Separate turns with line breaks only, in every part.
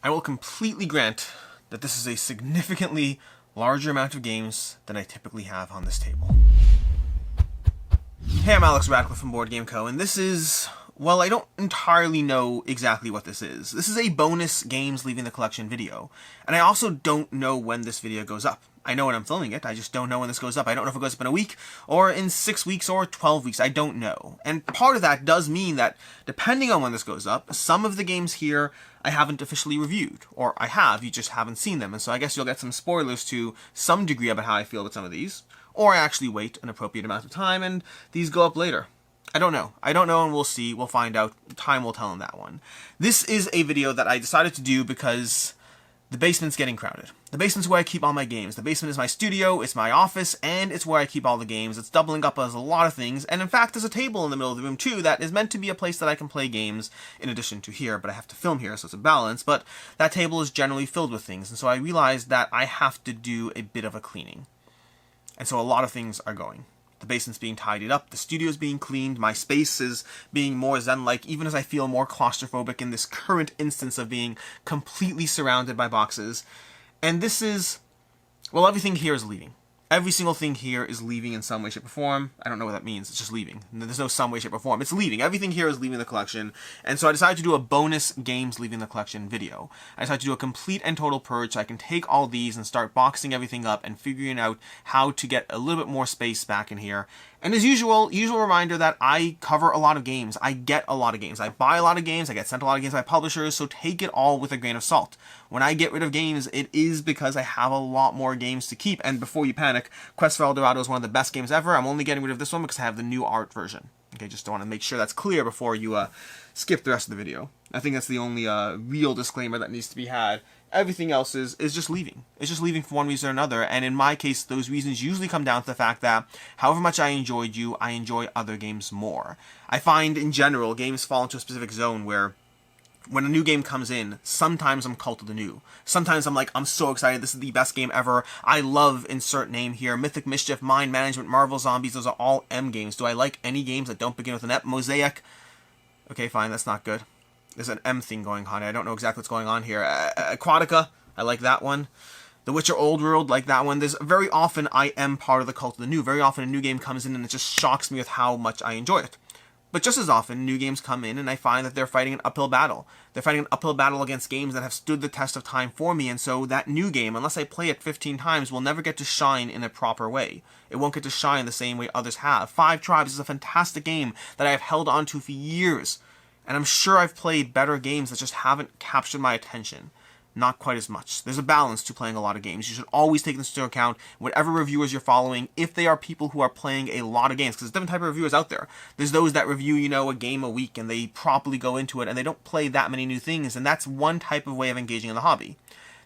I will completely grant that this is a significantly larger amount of games than I typically have on this table. Hey, I'm Alex Radcliffe from Board Game Co., and this is, well, I don't entirely know exactly what this is. This is a bonus games leaving the collection video, and I also don't know when this video goes up. I know when I'm filming it, I just don't know when this goes up. I don't know if it goes up in a week, or in 6 weeks, or 12 weeks, I don't know. And part of that does mean that, depending on when this goes up, some of the games here I haven't officially reviewed, or I have, you just haven't seen them, and so I guess you'll get some spoilers to some degree about how I feel about some of these, or I actually wait an appropriate amount of time, and these go up later. I don't know, and we'll see, we'll find out, time will tell on that one. This is a video that I decided to do because the basement's getting crowded. The basement's where I keep all my games. The basement is my studio, it's my office, and it's where I keep all the games. It's doubling up as a lot of things, and in fact there's a table in the middle of the room too that is meant to be a place that I can play games in addition to here, but I have to film here so it's a balance, but that table is generally filled with things, and so I realized that I have to do a bit of a cleaning. And so a lot of things are going. The basement's being tidied up, the studio's being cleaned, my space is being more zen-like, even as I feel more claustrophobic in this current instance of being completely surrounded by boxes. And this is, well, everything here is leaving. Every single thing here is leaving in some way, shape, or form. I don't know what that means, it's just leaving. There's no some way, shape, or form. It's leaving. Everything here is leaving the collection. And so I decided to do a bonus games leaving the collection video. I decided to do a complete and total purge so I can take all these and start boxing everything up and figuring out how to get a little bit more space back in here. And as usual reminder that I cover a lot of games. I get a lot of games. I buy a lot of games. I get sent a lot of games by publishers, so take it all with a grain of salt. When I get rid of games, it is because I have a lot more games to keep. And before you panic, Quest for Dorado is one of the best games ever. I'm only getting rid of this one because I have the new art version. Okay, just want to make sure that's clear before you skip the rest of the video. I think that's the only real disclaimer that needs to be had. Everything else is just leaving. It's just leaving for one reason or another, and in my case, those reasons usually come down to the fact that however much I enjoyed you, I enjoy other games more. I find, in general, games fall into a specific zone where when a new game comes in, sometimes I'm cult of the new. Sometimes I'm like, I'm so excited, this is the best game ever. I love insert name here. Mythic Mischief, Mind Management, Marvel Zombies, those are all M games. Do I like any games that don't begin with an M? Mosaic? Okay, fine, that's not good. There's an M thing going on. I don't know exactly what's going on here. Aquatica, I like that one. The Witcher Old World, like that one. There's very often I am part of the cult of the new. Very often a new game comes in and it just shocks me with how much I enjoy it. But just as often, new games come in and I find that they're fighting an uphill battle. They're fighting an uphill battle against games that have stood the test of time for me, and so that new game, unless I play it 15 times, will never get to shine in a proper way. It won't get to shine the same way others have. Five Tribes is a fantastic game that I have held on to for years. And I'm sure I've played better games that just haven't captured my attention. Not quite as much. There's a balance to playing a lot of games. You should always take this into account, whatever reviewers you're following, if they are people who are playing a lot of games. Because there's different type of reviewers out there. There's those that review, a game a week, and they properly go into it, and they don't play that many new things, and that's one type of way of engaging in the hobby.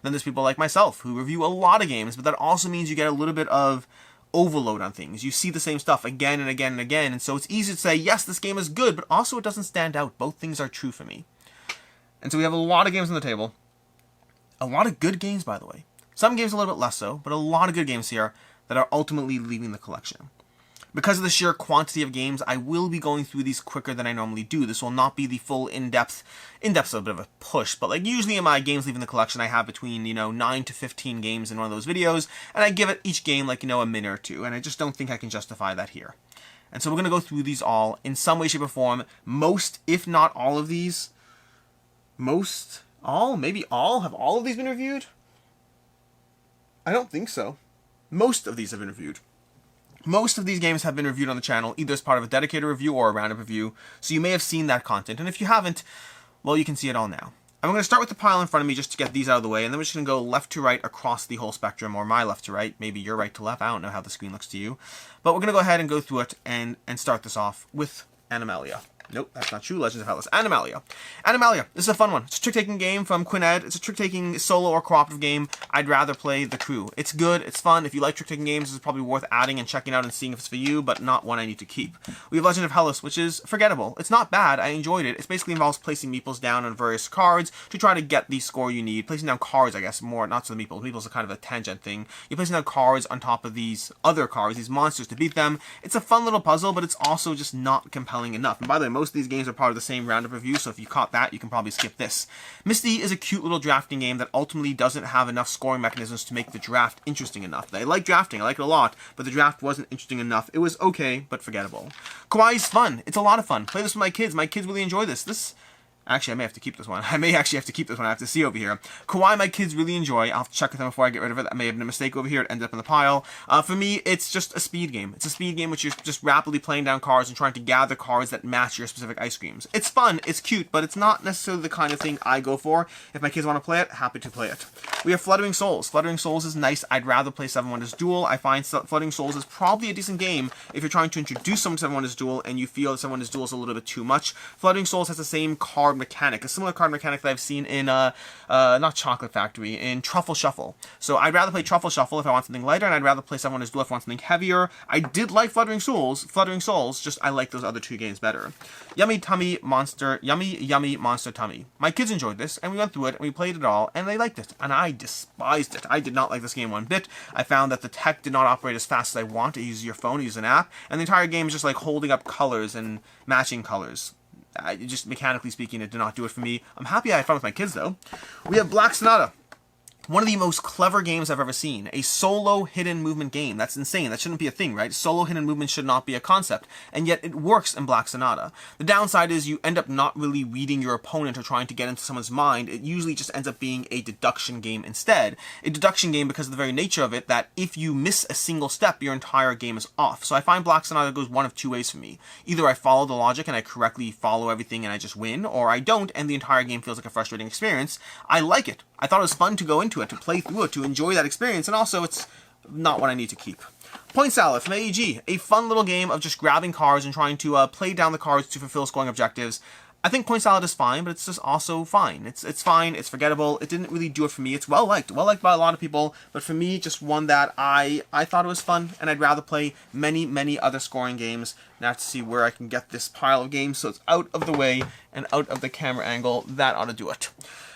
Then there's people like myself, who review a lot of games, but that also means you get a little bit of overload on things. You see the same stuff again and again and again, and so it's easy to say, yes, this game is good, but also it doesn't stand out. Both things are true for me. And so we have a lot of games on the table. A lot of good games, by the way. Some games a little bit less so, but a lot of good games here that are ultimately leaving the collection. Because of the sheer quantity of games, I will be going through these quicker than I normally do. This will not be the full in-depth is a bit of a push, but like usually in my games leaving the collection, I have between, 9 to 15 games in one of those videos, and I give it each game like, a minute or two, and I just don't think I can justify that here. And so we're going to go through these all in some way, shape, or form. Most, if not all of these, maybe all, have all of these been reviewed? I don't think so. Most of these have been reviewed. Most of these games have been reviewed on the channel, either as part of a dedicated review or a roundup review, so you may have seen that content, and if you haven't, well, you can see it all now. I'm going to start with the pile in front of me just to get these out of the way, and then we're just going to go left to right across the whole spectrum, or my left to right, maybe your right to left, I don't know how the screen looks to you. But we're going to go ahead and go through it and start this off with Animalia. Nope, that's not true. Legends of Hellas. Animalia. Animalia. This is a fun one. It's a trick-taking game from Quined. It's a trick-taking solo or cooperative game. I'd rather play the crew. It's good. It's fun. If you like trick-taking games, this is probably worth adding and checking out and seeing if it's for you, but not one I need to keep. We have Legend of Hellas, which is forgettable. It's not bad. I enjoyed it. It basically involves placing meeples down on various cards to try to get the score you need. Placing down cards, I guess, more, not so the meeples. Meeples are kind of a tangent thing. You're placing down cards on top of these other cards, these monsters, to beat them. It's a fun little puzzle, but it's also just not compelling enough. And by the way, Most of these games are part of the same roundup review, so if you caught that, you can probably skip this. Misty is a cute little drafting game that ultimately doesn't have enough scoring mechanisms to make the draft interesting enough. I like drafting, I like it a lot, but the draft wasn't interesting enough. It was okay, but forgettable. Kawaii is fun. It's a lot of fun. Play this with my kids. My kids really enjoy this. Actually, I may have to keep this one. I may actually have to keep this one. I have to see over here. Kawaii, my kids really enjoy. I'll have to check with them before I get rid of it. That may have been a mistake over here. It ended up in the pile. For me, it's just a speed game. It's a speed game which you're just rapidly playing down cards and trying to gather cards that match your specific ice creams. It's fun. It's cute, but it's not necessarily the kind of thing I go for. If my kids want to play it, happy to play it. We have Fluttering Souls. Fluttering Souls is nice. I'd rather play Seven Wonders Duel. I find Fluttering Souls is probably a decent game if you're trying to introduce someone to Seven Wonders Duel and you feel that Seven Wonders Duel is a little bit too much. Fluttering Souls has the same card mechanic, a similar card mechanic that I've seen in not Chocolate Factory, in Truffle Shuffle. So I'd rather play Truffle Shuffle if I want something lighter, and I'd rather play Seven Wonders Duel if I want something heavier. I did like Fluttering Souls, just I like those other two games better. Yummy Monster Tummy. My kids enjoyed this, and we went through it, and we played it all, and they liked it, and I despised it. I did not like this game one bit. I found that the tech did not operate as fast as I want. It uses your phone, it uses an app, and the entire game is just like holding up colors and matching colors. Just mechanically speaking, it did not do it for me. I'm happy I had fun with my kids, though. We have Black Sonata. One of the most clever games I've ever seen. A solo hidden movement game. That's insane. That shouldn't be a thing, right? Solo hidden movement should not be a concept. And yet it works in Black Sonata. The downside is you end up not really reading your opponent or trying to get into someone's mind. It usually just ends up being a deduction game instead. A deduction game because of the very nature of it, that if you miss a single step, your entire game is off. So I find Black Sonata goes one of two ways for me. Either I follow the logic and I correctly follow everything and I just win, or I don't and the entire game feels like a frustrating experience. I like it. I thought it was fun to go into it, to play through it, to enjoy that experience, and also it's not what I need to keep. Point Salad from AEG, a fun little game of just grabbing cards and trying to play down the cards to fulfill scoring objectives. I think Point Salad is fine, but it's just also fine. It's fine, it's forgettable, it didn't really do it for me. It's well liked by a lot of people, but for me, just one that I thought it was fun, and I'd rather play many other scoring games. Now I have to see where I can get this pile of games so it's out of the way and out of the camera angle. That ought to do it.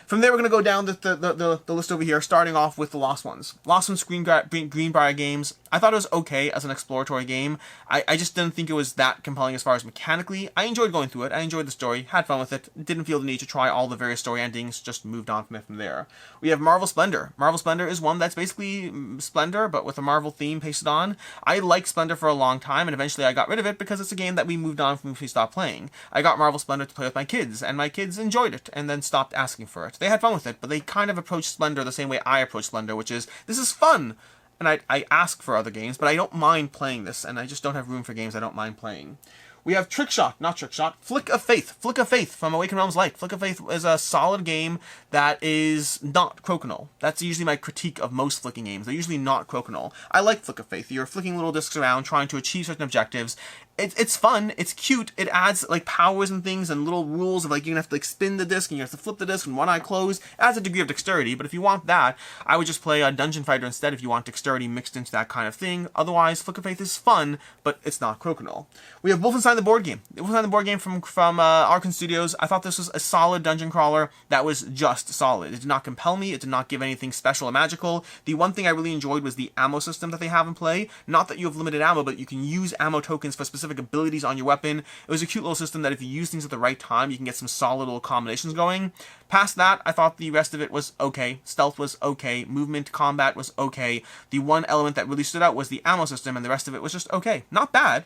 From there, we're going to go down the list over here, starting off with the Lost Ones. Lost Ones Greenbrier games. I thought it was okay as an exploratory game. I just didn't think it was that compelling as far as mechanically. I enjoyed going through it. I enjoyed the story. Had fun with it. Didn't feel the need to try all the various story endings. Just moved on from it from there. We have Marvel Splendor. Marvel Splendor is one that's basically Splendor, but with a Marvel theme pasted on. I liked Splendor for a long time, and eventually I got rid of it because it's a game that we moved on from if we stopped playing. I got Marvel Splendor to play with my kids, and my kids enjoyed it, and then stopped asking for it. They had fun with it, but they kind of approached Splendor the same way I approach Splendor, which is, this is fun! And I ask for other games, but I don't mind playing this, and I just don't have room for games I don't mind playing. We have Flick of Faith. Flick of Faith from Awakened Realms Light. Flick of Faith is a solid game that is not crokinole. That's usually my critique of most flicking games. They're usually not crokinole. I like Flick of Faith. You're flicking little discs around, trying to achieve certain objectives. It's fun, it's cute, it adds like powers and things and little rules of like you're gonna have to like spin the disc and you have to flip the disc and one eye closed. It adds a degree of dexterity, but if you want that, I would just play a Dungeon Fighter instead if you want dexterity mixed into that kind of thing. Otherwise, Flick of Faith is fun, but it's not crokinole. We have Wolfenstein the board game. Wolfenstein the board game from Arkane Studios. I thought this was a solid dungeon crawler that was just solid. It did not compel me, it did not give anything special or magical. The one thing I really enjoyed was the ammo system that they have in play. Not that you have limited ammo, but you can use ammo tokens for specific abilities on your weapon. It was a cute little system that if you use things at the right time, you can get some solid little combinations going. Past that, I thought the rest of it was okay. Stealth was okay. Movement, combat was okay. The one element that really stood out was the ammo system, and the rest of it was just okay. Not bad,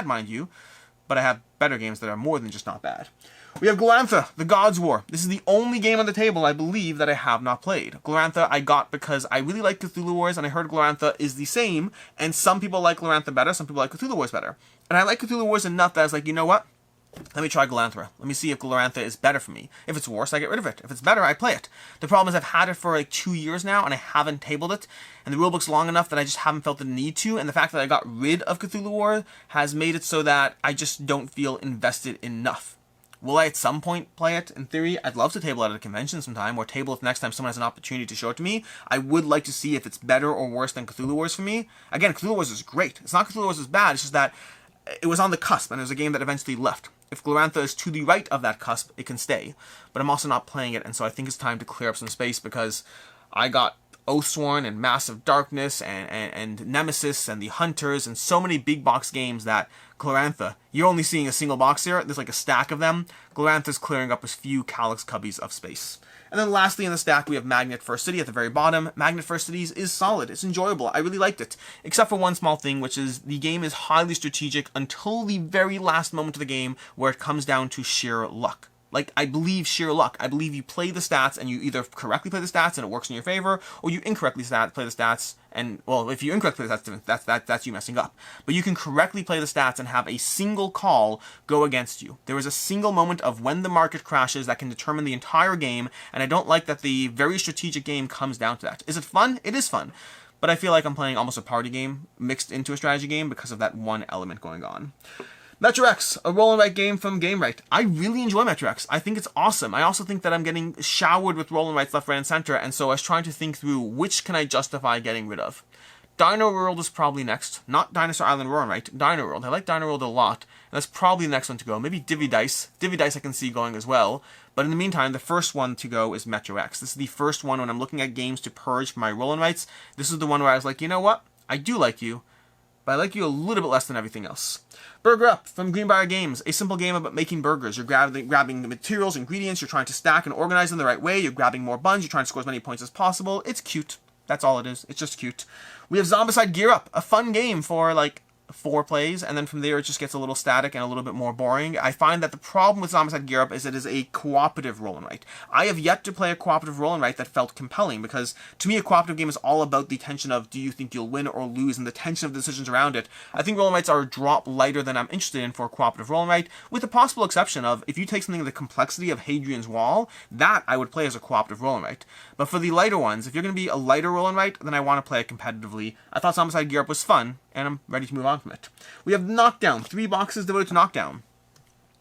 mind you, but I have better games that are more than just not bad. We have Glorantha, The Gods' War. This is the only game on the table, I believe, that I have not played. Glorantha I got because I really like Cthulhu Wars, and I heard Glorantha is the same, and some people like Glorantha better, some people like Cthulhu Wars better. And I like Cthulhu Wars enough that I was like, you know what? Let me try Glorantha. Let me see if Glorantha is better for me. If it's worse, I get rid of it. If it's better, I play it. The problem is I've had it for like 2 years now, and I haven't tabled it, and the rulebook's long enough that I just haven't felt the need to, and the fact that I got rid of Cthulhu War has made it so that I just don't feel invested enough. Will I at some point play it? In theory, I'd love to table it at a convention sometime, or table if next time someone has an opportunity to show it to me. I would like to see if it's better or worse than Cthulhu Wars for me. Again, Cthulhu Wars is great. It's not Cthulhu Wars is bad, it's just that it was on the cusp, and it was a game that eventually left. If Glorantha is to the right of that cusp, it can stay. But I'm also not playing it, and so I think it's time to clear up some space, because I got Oathsworn and Massive Darkness and Nemesis and the Hunters and so many big box games that Glorantha, you're only seeing a single box here, there's like a stack of them. Glorantha's clearing up a few Calyx cubbies of space. And then lastly in the stack we have Magnate First City at the very bottom. Magnate First Cities is solid, it's enjoyable, I really liked it. Except for one small thing, which is the game is highly strategic until the very last moment of the game where it comes down to sheer luck. Like, I believe sheer luck. I believe you play the stats and you either correctly play the stats and it works in your favor, or you incorrectly play the stats and, well, if you incorrectly play the stats, that's you messing up. But you can correctly play the stats and have a single call go against you. There is a single moment of when the market crashes that can determine the entire game, and I don't like that the very strategic game comes down to that. Is it fun? It is fun. But I feel like I'm playing almost a party game mixed into a strategy game because of that one element going on. Metro X, a roll and write game from GameRight. I really enjoy Metro X. I think it's awesome. I also think that I'm getting showered with roll and writes left, right, and center, and so I was trying to think through which can I justify getting rid of. Dino World is probably next. Not Dinosaur Island Roll and Write. Dino World. I like Dino World a lot, and that's probably the next one to go. Maybe Divvy Dice. Divvy Dice I can see going as well. But in the meantime, the first one to go is Metro X. This is the first one when I'm looking at games to purge for my roll and writes. This is the one where I was like, you know what? I do like you, but I like you a little bit less than everything else. Burger Up from Greenbrier Games, a simple game about making burgers. You're grabbing the materials, ingredients, you're trying to stack and organize them the right way, you're grabbing more buns, you're trying to score as many points as possible. It's cute. That's all it is. It's just cute. We have Zombicide Gear Up, a fun game for like 4 plays, and then from there it just gets a little static and a little bit more boring. I find that the problem with Zombicide Gear Up is it is a cooperative roll and write. I have yet to play a cooperative roll and write that felt compelling, because to me a cooperative game is all about the tension of do you think you'll win or lose and the tension of the decisions around it. I think roll and writes are a drop lighter than I'm interested in for a cooperative roll and write, with the possible exception of if you take something of the complexity of Hadrian's Wall, that I would play as a cooperative roll and write. But for the lighter ones, if you're going to be a lighter roll and write, then I want to play it competitively. I thought Zombicide Gear Up was fun, and I'm ready to move on from it. We have Knockdown, 3 boxes devoted to Knockdown.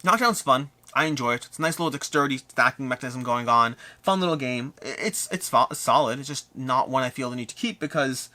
Knockdown's fun. I enjoy it. It's a nice little dexterity stacking mechanism going on. Fun little game. It's solid. It's just not one I feel the need to keep because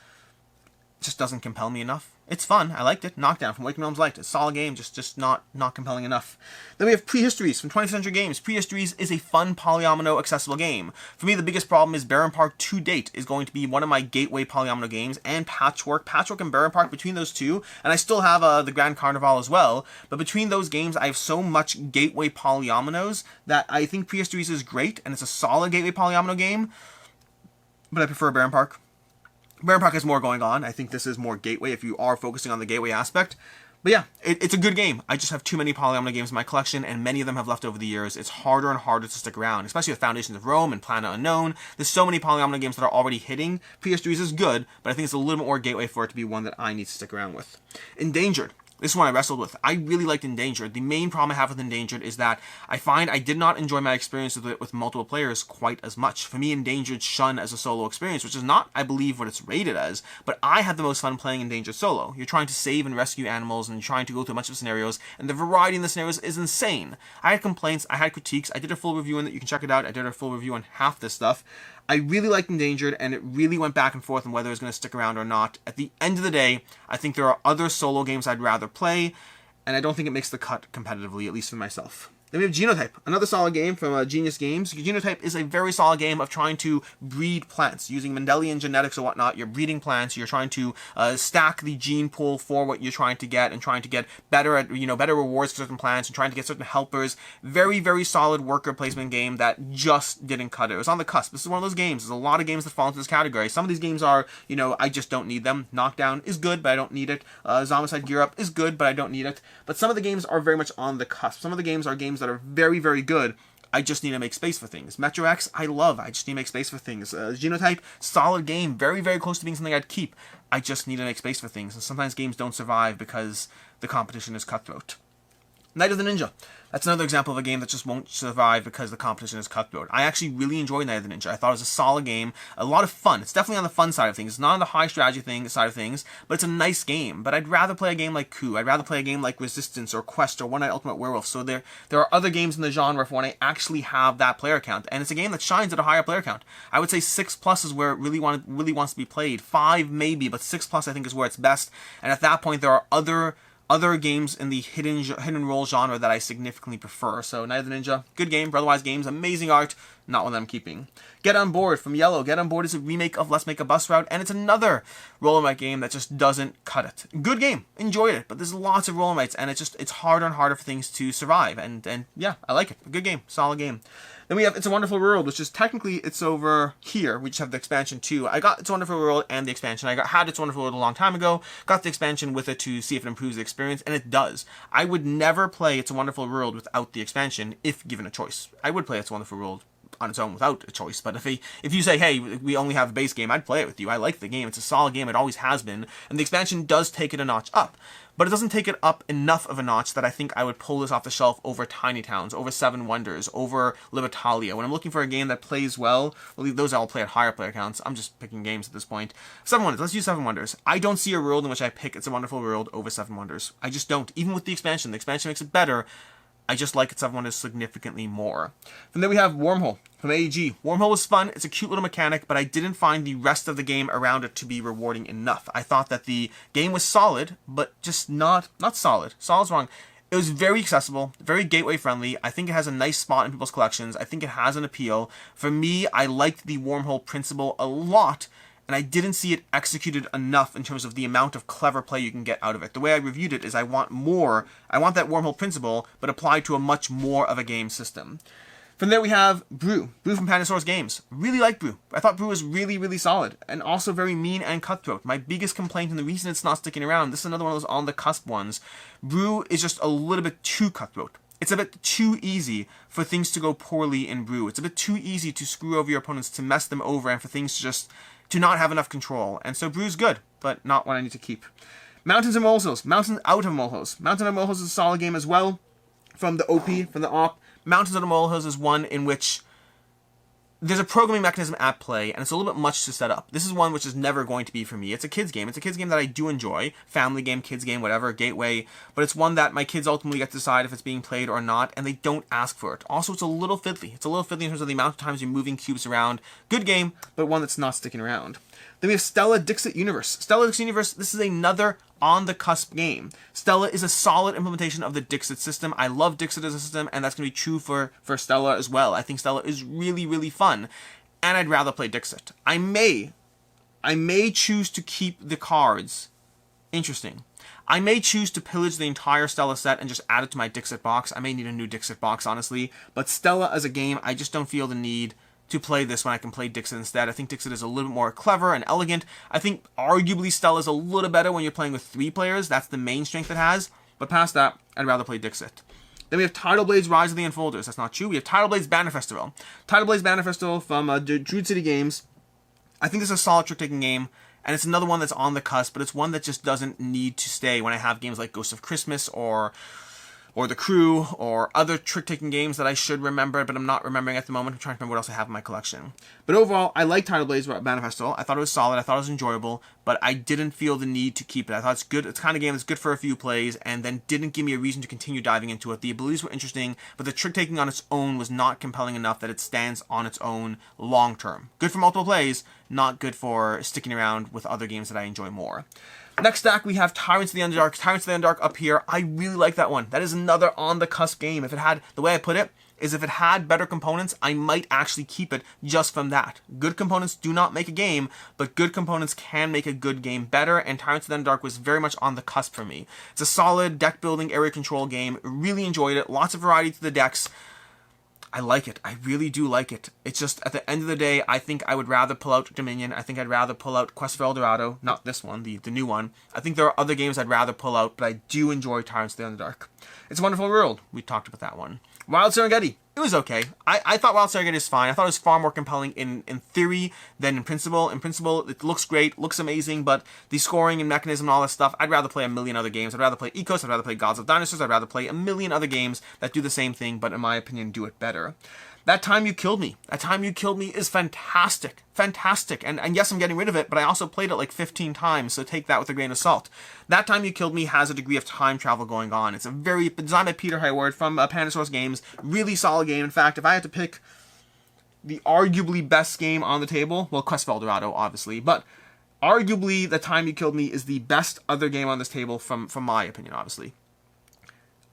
it just doesn't compel me enough. It's fun. I liked it. Knockdown from Waking Realms Light. It's a solid game, just not compelling enough. Then we have Prehistories from 20th Century Games. Prehistories is a fun polyomino accessible game. For me, the biggest problem is Baron Park to date is going to be one of my gateway polyomino games, and Patchwork. Patchwork and Baron Park, between those two, and I still have the Grand Carnival as well, but between those games, I have so much gateway polyominoes that I think Prehistories is great, and it's a solid gateway polyomino game, but I prefer Baron Park. Baron Park has more going on. I think this is more gateway if you are focusing on the gateway aspect. But yeah, it's a good game. I just have too many polyomino games in my collection, and many of them have left over the years. It's harder and harder to stick around, especially with Foundations of Rome and Planet Unknown. There's so many polyomino games that are already hitting. Prehistories is good, but I think it's a little bit more gateway for it to be one that I need to stick around with. Endangered. This is one I wrestled with. I really liked Endangered. The main problem I have with Endangered is that I find I did not enjoy my experience with it with multiple players quite as much. For me, Endangered shone as a solo experience, which is not, I believe, what it's rated as, but I had the most fun playing Endangered solo. You're trying to save and rescue animals, and you're trying to go through a bunch of scenarios, and the variety in the scenarios is insane. I had complaints, I had critiques, I did a full review on it, you can check it out, I did a full review on half this stuff. I really liked Endangered, and it really went back and forth on whether it was going to stick around or not. At the end of the day, I think there are other solo games I'd rather play, and I don't think it makes the cut competitively, at least for myself. Then we have Genotype, another solid game from Genius Games. Genotype is a very solid game of trying to breed plants. Using Mendelian genetics or whatnot, you're breeding plants, you're trying to stack the gene pool for what you're trying to get, and trying to get better at, better rewards for certain plants, and trying to get certain helpers. Very, very solid worker placement game that just didn't cut it. It was on the cusp. This is one of those games. There's a lot of games that fall into this category. Some of these games are, I just don't need them. Knockdown is good, but I don't need it. Zombicide Gear Up is good, but I don't need it. But some of the games are very much on the cusp. Some of the games are games that are very, very good. I just need to make space for things. Metro X, I love. I just need to make space for things. Genotype, solid game. Very, very close to being something I'd keep. I just need to make space for things. And sometimes games don't survive because the competition is cutthroat. Night of the Ninja. That's another example of a game that just won't survive because the competition is cutthroat. I actually really enjoyed Night of the Ninja. I thought it was a solid game, a lot of fun. It's definitely on the fun side of things. It's not on the high strategy side of things, but it's a nice game. But I'd rather play a game like Coup. I'd rather play a game like Resistance or Quest or One Night Ultimate Werewolf. So there are other games in the genre for when I actually have that player count, and it's a game that shines at a higher player count. I would say 6+ is where it really wants to be played. 5 maybe, but 6+ I think is where it's best. And at that point, there are other games in the hidden role genre that I significantly prefer. So Night of the Ninja, good game. Brotherwise Games, amazing art, not one that I'm keeping. Get On Board from Yellow. Get On Board is a remake of Let's Make a Bus Route, and it's another roll-and-write game that just doesn't cut it. Good game, enjoyed it, but there's lots of roll-and-writes, and it's harder and harder for things to survive, and yeah, I like it. A good game, solid game. Then we have It's a Wonderful World, which is technically, it's over here. We just have the expansion too. I got It's a Wonderful World and the expansion. Had It's a Wonderful World a long time ago, got the expansion with it to see if it improves the experience, and it does. I would never play It's a Wonderful World without the expansion if given a choice. I would play It's a Wonderful World on its own without a choice, but if you say, hey, we only have a base game, I'd play it with you. I like the game. It's a solid game. It always has been, and the expansion does take it a notch up. But it doesn't take it up enough of a notch that I think I would pull this off the shelf over Tiny Towns, over Seven Wonders, over Libertalia. When I'm looking for a game that plays well, those all play at higher player counts. I'm just picking games at this point. Seven Wonders, let's use Seven Wonders. I don't see a world in which I pick It's a Wonderful World over Seven Wonders. I just don't. Even with the expansion makes it better. I just like It's a Wonderful Wonders significantly more. From there we have Wormhole from AEG. Wormhole was fun. It's a cute little mechanic, but I didn't find the rest of the game around it to be rewarding enough. I thought that the game was solid, but just not solid. Solid's wrong. It was very accessible, very gateway friendly. I think it has a nice spot in people's collections. I think it has an appeal. For me, I liked the Wormhole principle a lot, and I didn't see it executed enough in terms of the amount of clever play you can get out of it. The way I reviewed it is I want more. I want that Wormhole principle, but applied to a much more of a game system. From there we have Brew. Brew from Prehistories Games. Really like Brew. I thought Brew was really, really solid, and also very mean and cutthroat. My biggest complaint, and the reason it's not sticking around, this is another one of those on-the-cusp ones. Brew is just a little bit too cutthroat. It's a bit too easy for things to go poorly in Brew. It's a bit too easy to screw over your opponents, to mess them over, and for things to not have enough control. And so Brew's good, but not what I need to keep. Mountains and Molehills. Mountains Out of Molehills. Mountain of Molehills is a solid game as well. From the OP, from the OP. Mountains Out of Molehills is one in which there's a programming mechanism at play, and it's a little bit much to set up. This is one which is never going to be for me. It's a kid's game. It's a kid's game that I do enjoy. Family game, kids game, whatever, gateway. But it's one that my kids ultimately get to decide if it's being played or not, and they don't ask for it. Also, it's a little fiddly. It's a little fiddly in terms of the amount of times you're moving cubes around. Good game, but one that's not sticking around. Then we have Stella Dixit Universe. Stella Dixit Universe, this is another on-the-cusp game. Stella is a solid implementation of the Dixit system. I love Dixit as a system, and that's going to be true for Stella as well. I think Stella is really, really fun, and I'd rather play Dixit. I may choose to keep the cards. Interesting. I may choose to pillage the entire Stella set and just add it to my Dixit box. I may need a new Dixit box, honestly, but Stella as a game, I just don't feel the need to play this when I can play Dixit instead. I think Dixit is a little bit more clever and elegant. I think arguably Stella is a little better when you're playing with 3 players. That's the main strength it has. But past that, I'd rather play Dixit. Then we have Tidal Blades Rise of the Unfolders. That's not true. We have Tidal Blades Banner Festival. Tidal Blades Banner Festival from Druid City Games. I think this is a solid trick-taking game. And it's another one that's on the cusp, but it's one that just doesn't need to stay when I have games like Ghost of Christmas or The Crew, or other trick-taking games that I should remember, but I'm not remembering at the moment. I'm trying to remember what else I have in my collection. But overall, I like Tidal Blades Banner Festival. I thought it was solid. I thought it was enjoyable, but I didn't feel the need to keep it. I thought it's good. It's the kind of game that's good for a few plays, and then didn't give me a reason to continue diving into it. The abilities were interesting, but the trick-taking on its own was not compelling enough that it stands on its own long-term. Good for multiple plays, not good for sticking around with other games that I enjoy more. Next stack, we have Tyrants of the Underdark. Tyrants of the Underdark up here. I really like that one. That is another on-the-cusp game. If it had, the way I put it, is if it had better components, I might actually keep it just from that. Good components do not make a game, but good components can make a good game better, and Tyrants of the Underdark was very much on the cusp for me. It's a solid deck-building, area control game. Really enjoyed it. Lots of variety to the decks. I like it. I really do like it. It's just, at the end of the day, I think I would rather pull out Dominion. I think I'd rather pull out Quest for Dorado. Not this one, the new one. I think there are other games I'd rather pull out, but I do enjoy Tyrants of the Underdark. It's a Wonderful World. We talked about that one. Wild Serengeti. It was okay. I thought Wild Serengeti is fine. I thought it was far more compelling in theory than in principle. In principle, it looks great, looks amazing, but the scoring and mechanism and all that stuff, I'd rather play a million other games. I'd rather play Ecos, I'd rather play Gods of Dinosaurs, I'd rather play a million other games that do the same thing, but in my opinion, do it better. That Time You Killed Me. That Time You Killed Me is fantastic. Fantastic. And yes, I'm getting rid of it, but I also played it like 15 times, so take that with a grain of salt. That Time You Killed Me has a degree of time travel going on. It's designed by Peter Hayward from Prehistories Games. Really solid game. In fact, if I had to pick the arguably best game on the table, well, Quest for Dorado, obviously, but arguably The Time You Killed Me is the best other game on this table from my opinion, obviously.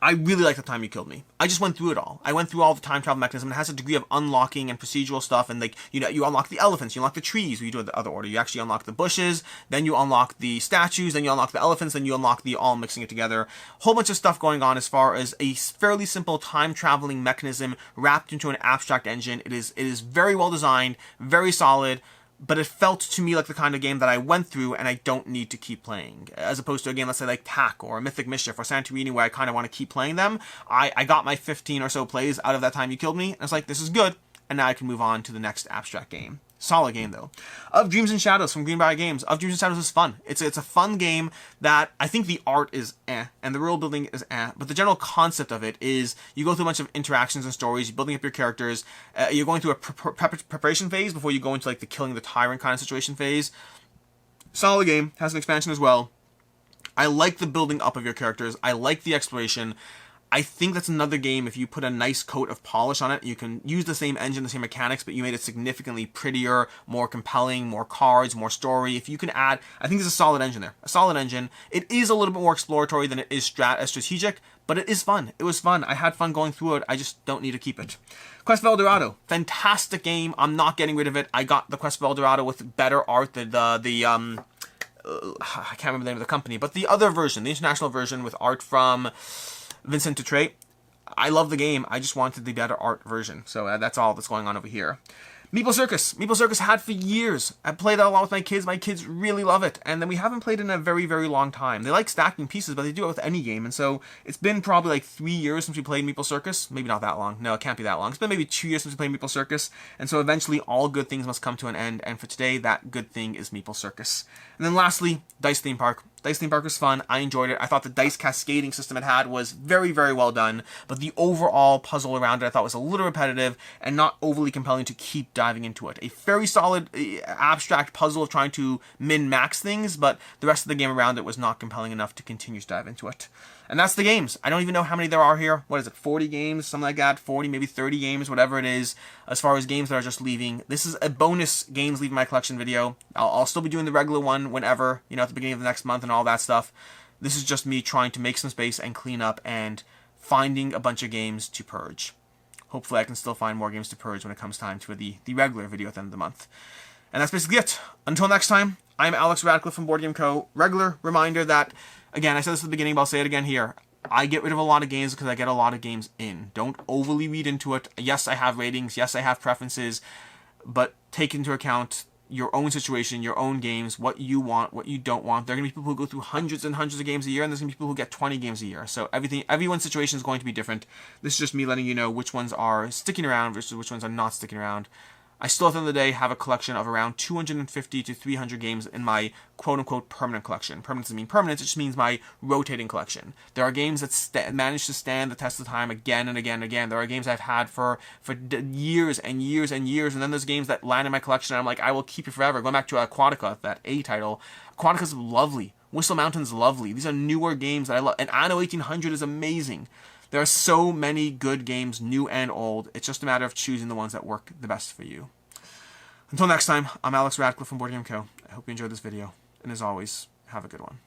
I really like The Time You Killed Me. I just went through it all. I went through all the time travel mechanism. It has a degree of unlocking and procedural stuff, and like, you know, you unlock the elephants, you unlock the trees, you do it the other order. You actually unlock the bushes, then you unlock the statues, then you unlock the elephants, then you unlock the all mixing it together. Whole bunch of stuff going on as far as a fairly simple time traveling mechanism wrapped into an abstract engine. It is very well designed, very solid, but it felt to me like the kind of game that I went through and I don't need to keep playing. As opposed to a game, let's say like Pack or Mythic Mischief or Santorini, where I kind of want to keep playing them. I got my 15 or so plays out of That Time You Killed Me, and it's like, this is good, and now I can move on to the next abstract game. Solid game, though. Of Dreams and Shadows from Greenbrier Games. Of Dreams and Shadows is fun. It's a fun game that I think the art is and the world building is but the general concept of it is you go through a bunch of interactions and stories, you're building up your characters, you're going through a preparation phase before you go into like the killing the tyrant kind of situation phase. Solid game. Has an expansion as well. I like the building up of your characters. I like the exploration. I think that's another game, if you put a nice coat of polish on it, you can use the same engine, the same mechanics, but you made it significantly prettier, more compelling, more cards, more story. If you can add, I think there's a solid engine there. A solid engine. It is a little bit more exploratory than it is strategic, but it is fun. It was fun. I had fun going through it. I just don't need to keep it. Quest for El Dorado. Fantastic game. I'm not getting rid of it. I got the Quest for El Dorado with better art than I can't remember the name of the company, but the other version, the international version with art from Vincent Dutrait. I love the game. I just wanted the better art version. So that's all that's going on over here. Meeple Circus. Meeple Circus had for years. I played that a lot with my kids. My kids really love it. And then we haven't played in a very, very long time. They like stacking pieces, but they do it with any game. And so it's been probably like 3 years since we played Meeple Circus. Maybe not that long. No, it can't be that long. It's been maybe 2 years since we played Meeple Circus. And so eventually all good things must come to an end. And for today, that good thing is Meeple Circus. And then lastly, Dice Theme Park. Dice Theme Park was fun. I enjoyed it. I thought the dice cascading system it had was very, very well done. But the overall puzzle around it I thought was a little repetitive and not overly compelling to keep diving into it. A very solid abstract puzzle of trying to min-max things, but the rest of the game around it was not compelling enough to continue to dive into it. And that's the games. I don't even know how many there are here. What is it, 40 games? Something like that. 40, maybe 30 games, whatever it is, as far as games that are just leaving. This is a bonus games leaving my collection video. I'll still be doing the regular one whenever, you know, at the beginning of the next month and all that stuff. This is just me trying to make some space and clean up and finding a bunch of games to purge. Hopefully I can still find more games to purge when it comes time to the regular video at the end of the month. And that's basically it. Until next time, I'm Alex Radcliffe from Board Game Co. Regular reminder that, again, I said this at the beginning, but I'll say it again here. I get rid of a lot of games because I get a lot of games in. Don't overly read into it. Yes, I have ratings. Yes, I have preferences. But take into account your own situation, your own games, what you want, what you don't want. There are going to be people who go through hundreds and hundreds of games a year, and there's going to be people who get 20 games a year. So everyone's situation is going to be different. This is just me letting you know which ones are sticking around versus which ones are not sticking around. I still, at the end of the day, have a collection of around 250 to 300 games in my quote-unquote permanent collection. Permanent doesn't mean permanent, it just means my rotating collection. There are games that manage to stand the test of time again and again and again. There are games I've had for years and years and years, and then there's games that land in my collection and I'm like, I will keep it forever. Going back to Aquatica, that A title. Aquatica's lovely. Whistle Mountain's lovely. These are newer games that I love. And Anno 1800 is amazing. There are so many good games, new and old. It's just a matter of choosing the ones that work the best for you. Until next time, I'm Alex Radcliffe from Board Game Co. I hope you enjoyed this video. And as always, have a good one.